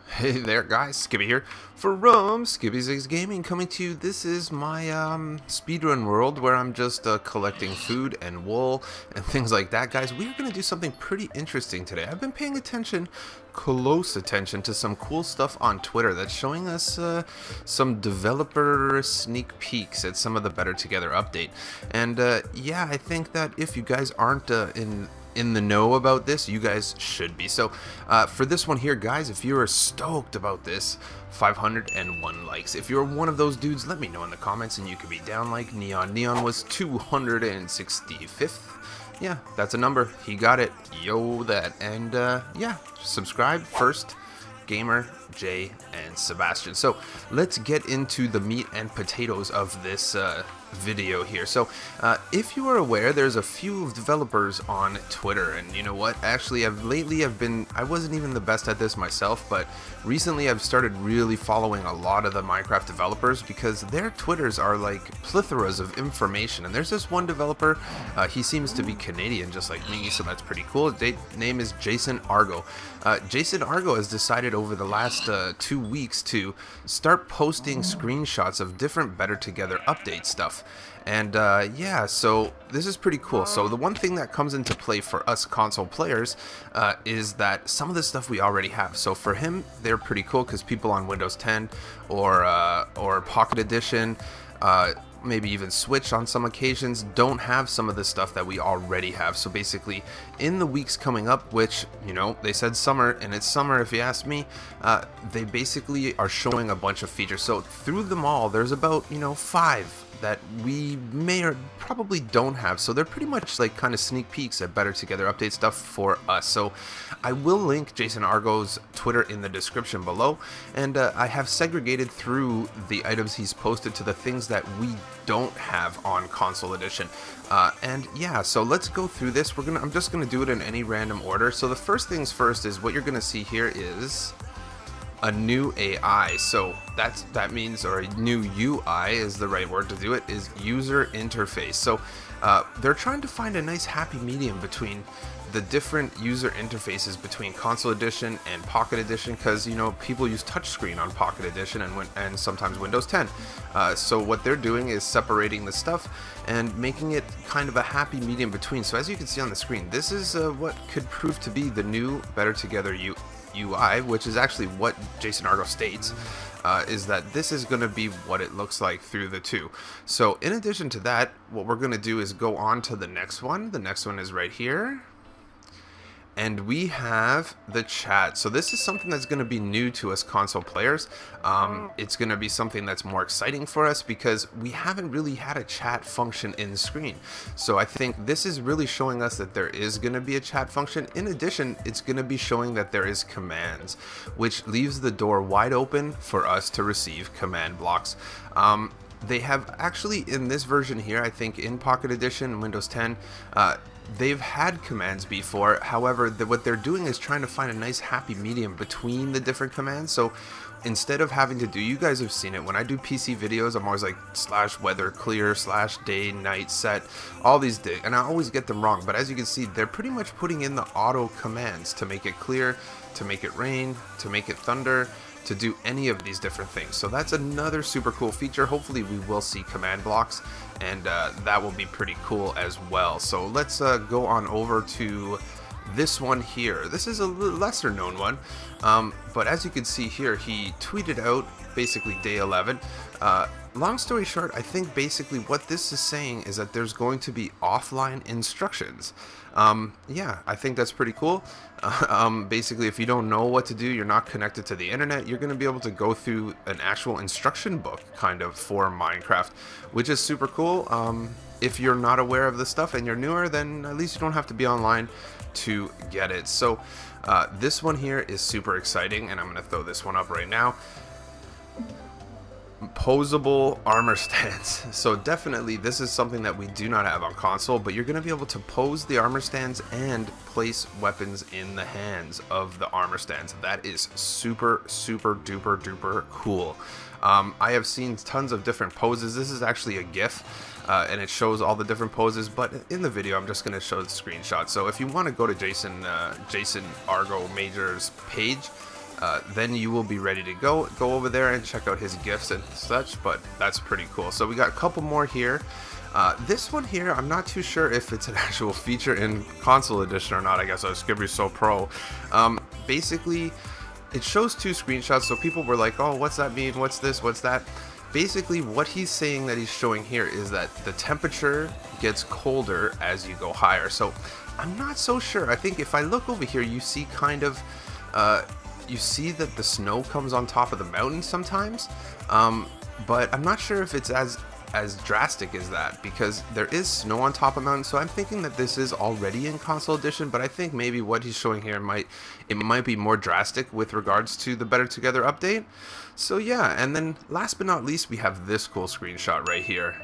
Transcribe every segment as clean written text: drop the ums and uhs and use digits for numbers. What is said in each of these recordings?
Hey there guys, Skippy here from Skippy's Gaming, coming to you. This is my speedrun world where I'm just collecting food and wool and things like that. Guys, we are going to do something pretty interesting today. I've been paying close attention to some cool stuff on Twitter that's showing us some developer sneak peeks at some of the Better Together update. And yeah, I think that if you guys aren't in the know about this, you guys should be. So for this one here, guys, if you're stoked about this, 501 likes. If you're one of those dudes, let me know in the comments and you could be down like Neon. Neon was 265th. Yeah, that's a number. He got it. Yo, that. And yeah, subscribe first. Gamer, Jay, and Sebastian. So let's get into the meat and potatoes of this video here. So if you are aware, there's a few developers on Twitter, and you know what, actually I wasn't even the best at this myself, but recently I've started really following a lot of the Minecraft developers because their Twitters are like plethoras of information. And there's this one developer, he seems to be Canadian just like me, so that's pretty cool. His name is Jason Argo. Jason Argo has decided over the last 2 weeks to start posting screenshots of different Better Together update stuff. And yeah, so this is pretty cool. So the one thing that comes into play for us console players is that some of the stuff we already have. So for him, they're pretty cool because people on Windows 10 or Pocket Edition, maybe even Switch on some occasions, don't have some of the stuff that we already have. So basically, in the weeks coming up, which, you know, they said summer, and it's summer if you ask me, they basically are showing a bunch of features. So through them all, there's about, you know, 5 that we may or probably don't have. So they're pretty much like kind of sneak peeks at Better Together update stuff for us. So I will link Jason Argo's Twitter in the description below, and I have segregated through the items he's posted to the things that we don't have on console edition. And yeah, so let's go through this. I'm just gonna do it in any random order. So the first things first is what you're gonna see here is a new AI. So that means, or a new UI is the right word to do it, is user interface. So they're trying to find a nice happy medium between the different user interfaces between console edition and Pocket Edition, because, you know, people use touchscreen on Pocket Edition and sometimes Windows 10. So what they're doing is separating the stuff and making it kind of a happy medium between. So as you can see on the screen, this is what could prove to be the new Better Together UI, which is actually what Jason Argo states, is that this is going to be what it looks like through the two. So in addition to that, what we're going to do is go on to the next one. The next one is right here. And we have the chat. So this is something that's going to be new to us console players. It's going to be something that's more exciting for us because we haven't really had a chat function in screen. So I think this is really showing us that there is going to be a chat function. In addition, it's going to be showing that there is commands, which leaves the door wide open for us to receive command blocks. They have actually, in this version here, I think in Pocket Edition, Windows 10, they've had commands before. However, what they're doing is trying to find a nice happy medium between the different commands. So instead of having to do, you guys have seen it, when I do PC videos, I'm always like /weather clear, /day night set, all these, and I always get them wrong. But as you can see, they're pretty much putting in the auto commands to make it clear, to make it rain, to make it thunder, to do any of these different things. So that's another super cool feature. Hopefully we will see command blocks, and that will be pretty cool as well. So let's go on over to this one here. This is a lesser known one, but as you can see here, he tweeted out basically day 11. Long story short, I think basically what this is saying is that there's going to be offline instructions. Yeah, I think that's pretty cool. Basically, if you don't know what to do, you're not connected to the internet, you're going to be able to go through an actual instruction book kind of for Minecraft, which is super cool. If you're not aware of this stuff and you're newer, then at least you don't have to be online to get it. So this one here is super exciting, and I'm going to throw this one up right now. Posable armor stands. So definitely this is something that we do not have on console, but you're going to be able to pose the armor stands and place weapons in the hands of the armor stands. That is super duper duper cool. I have seen tons of different poses. This is actually a GIF and it shows all the different poses, but in the video I'm just going to show the screenshot. So if you want to go to Jason Argo Major's page, then you will be ready to go over there and check out his gifts and such. But that's pretty cool. So we got a couple more here. This one here, I'm not too sure if it's an actual feature in console edition or not. I guess Skippy So Pro. Basically, it shows two screenshots, so people were like, oh, what's that mean? What's this? What's that? Basically, what he's saying that he's showing here is that the temperature gets colder as you go higher. So I'm not so sure. I think if I look over here, you see kind of, you see that the snow comes on top of the mountain sometimes, but I'm not sure if it's as drastic as that, because there is snow on top of mountains. So I'm thinking that this is already in console edition, but I think maybe what he's showing here might be more drastic with regards to the Better Together update. So yeah, and then last but not least, we have this cool screenshot right here.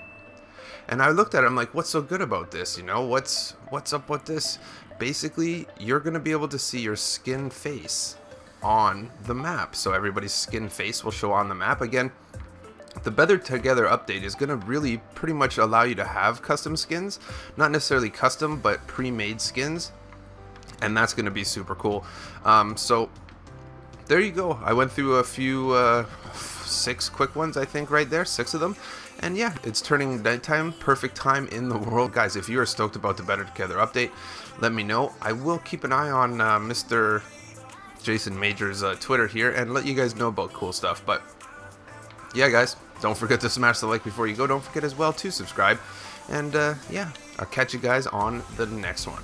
And I looked at it, I'm like, what's so good about this? You know, what's up with this? Basically, you're gonna be able to see your skin face on the map. So everybody's skin face will show on the map. Again, the Better Together update is going to really pretty much allow you to have custom skins. Not necessarily custom, but pre-made skins. And that's going to be super cool. So there you go. I went through a few, 6 quick ones, I think, right there. 6 of them. And yeah, it's turning nighttime. Perfect time in the world. Guys, if you are stoked about the Better Together update, let me know. I will keep an eye on Mr. Jason Major's Twitter here and let you guys know about cool stuff. But yeah, guys, don't forget to smash the like before you go. Don't forget as well to subscribe. And yeah, I'll catch you guys on the next one.